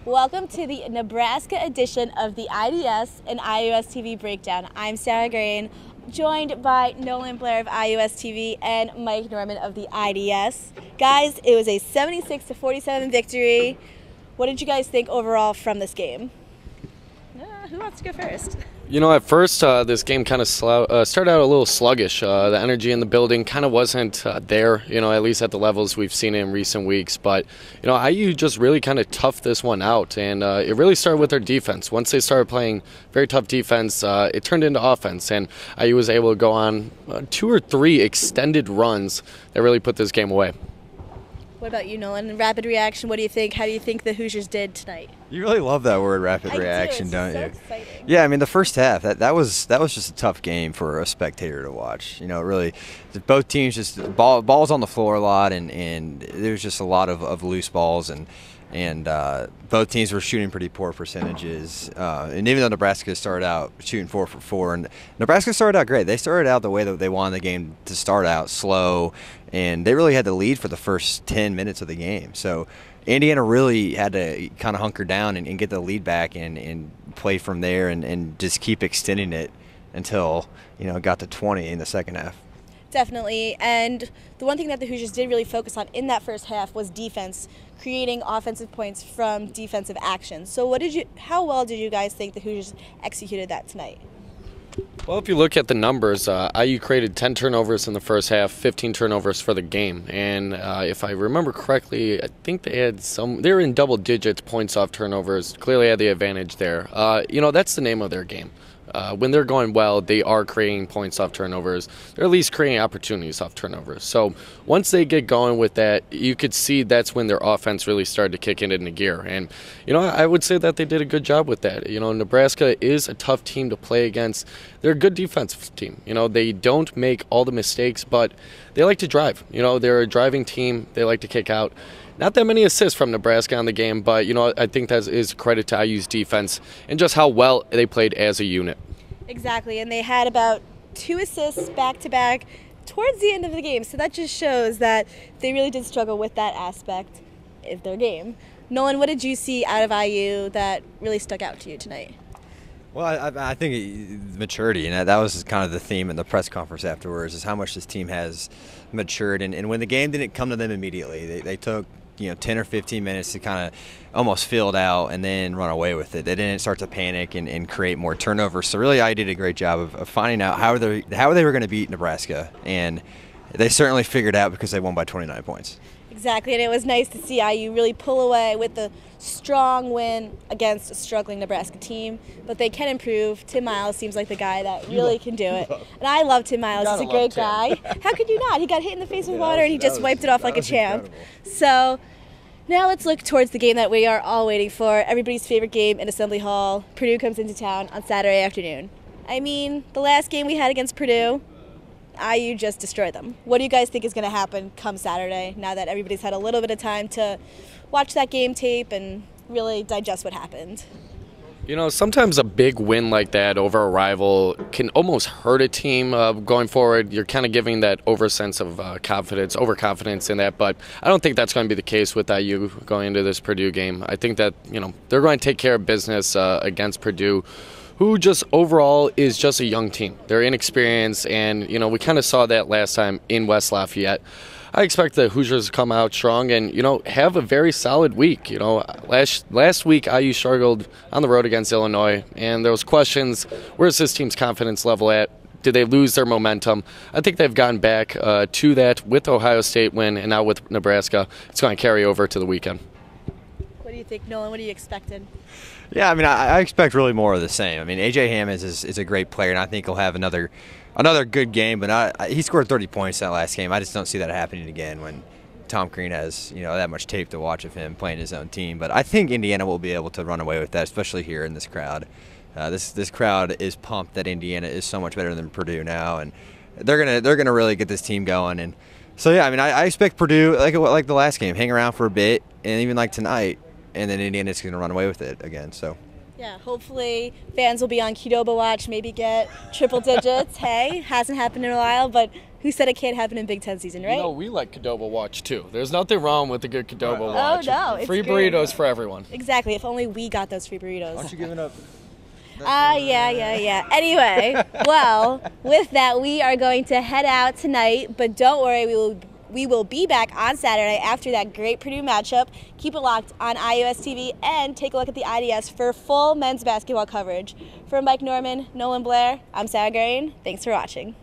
Welcome to the Nebraska edition of the IDS and IUSTV Breakdown. I'm Sarah Gurian, joined by Nolan Blair of IUSTV and Mike Norman of the IDS. Guys, it was a 76-47 victory. What did you guys think overall from this game? Who wants to go first? You know, at first, this game kind of started out a little sluggish. The energy in the building kind of wasn't there, at least at the levels we've seen in recent weeks. But, IU just really kind of toughed this one out, and it really started with their defense. Once they started playing very tough defense, it turned into offense, and IU was able to go on 2 or 3 extended runs that really put this game away. What about you, Nolan? Rapid reaction, what do you think? How do you think the Hoosiers did tonight? You really love that word, rapid reaction, don't you? Exciting. Yeah, I mean, the first half, that was just a tough game for a spectator to watch. Really, both teams just balls on the floor a lot, and there's just a lot of loose balls, and both teams were shooting pretty poor percentages. And even though Nebraska started out shooting 4 for 4, and Nebraska started out great. They started out the way that they wanted the game to start out, slow, and they really had the lead for the first 10 minutes of the game. So Indiana really had to kind of hunker down and get the lead back and play from there and just keep extending it until it got to 20 in the second half. Definitely, and the one thing that the Hoosiers did really focus on in that first half was defense, creating offensive points from defensive actions. So how well did you guys think the Hoosiers executed that tonight? Well, if you look at the numbers, IU created 10 turnovers in the first half, 15 turnovers for the game. And if I remember correctly, I think they were in double digits points off turnovers, clearly had the advantage there. That's the name of their game. When they're going well, they are creating points off turnovers. They're at least creating opportunities off turnovers. So once they get going with that, you could see that's when their offense really started to kick into gear. And, I would say that they did a good job with that. Nebraska is a tough team to play against. They're a good defensive team. They don't make all the mistakes, but they like to drive. They're a driving team. They like to kick out. Not that many assists from Nebraska on the game, but, I think that is credit to IU's defense and just how well they played as a unit. Exactly, and they had about 2 assists back-to-back towards the end of the game, so that just shows that they really did struggle with that aspect of their game. Nolan, what did you see out of IU that really stuck out to you tonight? Well, I think maturity, and that was kind of the theme in the press conference afterwards, is how much this team has matured. And when the game didn't come to them immediately, they took 10 or 15 minutes to kind of almost fill it out and then run away with it. They didn't start to panic and create more turnovers. So really, I did a great job of finding out how they were going to beat Nebraska, and they certainly figured out because they won by 29 points. Exactly, and it was nice to see IU really pull away with a strong win against a struggling Nebraska team. But they can improve. Tim Miles seems like the guy that really can do it. And I love Tim Miles. He's a great guy. How could you not? He got hit in the face with water and he just wiped it off like a champ. So now let's look towards the game that we are all waiting for. Everybody's favorite game in Assembly Hall. Purdue comes into town on Saturday afternoon. I mean, the last game we had against Purdue, IU just destroyed them. What do you guys think is going to happen come Saturday, now that everybody's had a little bit of time to watch that game tape and really digest what happened? Sometimes a big win like that over a rival can almost hurt a team going forward. You're kind of giving that oversense of overconfidence in that, but I don't think that's going to be the case with IU going into this Purdue game. I think that, they're going to take care of business against Purdue, who just overall is just a young team. They're inexperienced, and, we kind of saw that last time in West Lafayette. I expect the Hoosiers to come out strong and, have a very solid week. Last week IU struggled on the road against Illinois, and there was questions, where's this team's confidence level at? Did they lose their momentum? I think they've gotten back to that with Ohio State win, and now with Nebraska. It's going to carry over to the weekend. What do you think, Nolan? What are you expecting? Yeah, I mean, I expect really more of the same. I mean, A.J. Hammons is a great player, and I think he'll have another good game. But he scored 30 points that last game. I just don't see that happening again when Tom Crean has that much tape to watch of him playing his own team. But I think Indiana will be able to run away with that, especially here in this crowd. This crowd is pumped that Indiana is so much better than Purdue now, and they're gonna really get this team going. And so yeah, I mean, I expect Purdue like the last game, hang around for a bit, and even like tonight. And then Indiana's going to run away with it again. So, yeah, hopefully fans will be on Qdoba watch, maybe get triple digits. Hey, hasn't happened in a while, but Who said it can't happen in Big Ten season, right? You know, we like Qdoba Watch, too. There's nothing wrong with a good Qdoba Watch. Oh, no. It's free great. burritos for everyone. Exactly. If only we got those free burritos. Aren't you giving up? Yeah. Anyway, well, with that, we are going to head out tonight, but don't worry, we will be back on Saturday after that great Purdue matchup. Keep it locked on IUSTV and take a look at the IDS for full men's basketball coverage. For Mike Norman, Nolan Blair, I'm Sarah Gurian. Thanks for watching.